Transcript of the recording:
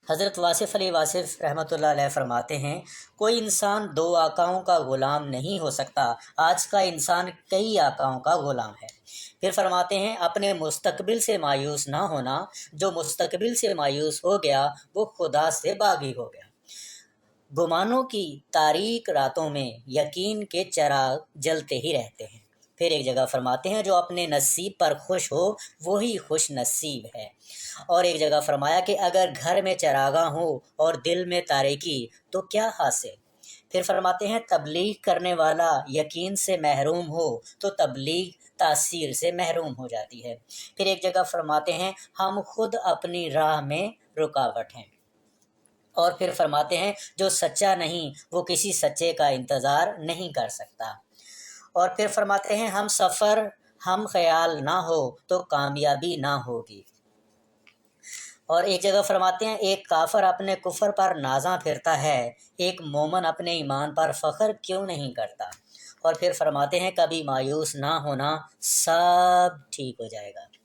حضرت واصف علی واصف رحمۃ اللہ علیہ فرماتے ہیں، کوئی انسان دو آقاؤں کا غلام نہیں ہو سکتا، آج کا انسان کئی آقاؤں کا غلام ہے۔ پھر فرماتے ہیں، اپنے مستقبل سے مایوس نہ ہونا، جو مستقبل سے مایوس ہو گیا وہ خدا سے باغی ہو گیا۔ گمانوں کی تاریک راتوں میں یقین کے چراغ جلتے ہی رہتے ہیں۔ پھر ایک جگہ فرماتے ہیں، جو اپنے نصیب پر خوش ہو وہی خوش نصیب ہے۔ اور ایک جگہ فرمایا کہ اگر گھر میں چراغاں ہو اور دل میں تاریکی تو کیا حاصل۔ پھر فرماتے ہیں، تبلیغ کرنے والا یقین سے محروم ہو تو تبلیغ تاثیر سے محروم ہو جاتی ہے۔ پھر ایک جگہ فرماتے ہیں، ہم خود اپنی راہ میں رکاوٹ ہیں۔ اور پھر فرماتے ہیں، جو سچا نہیں وہ کسی سچے کا انتظار نہیں کر سکتا۔ اور پھر فرماتے ہیں، ہم سفر ہم خیال نہ ہو تو کامیابی نہ ہوگی۔ اور ایک جگہ فرماتے ہیں، ایک کافر اپنے کفر پر نازاں پھرتا ہے، ایک مومن اپنے ایمان پر فخر کیوں نہیں کرتا۔ اور پھر فرماتے ہیں، کبھی مایوس نہ ہونا، سب ٹھیک ہو جائے گا۔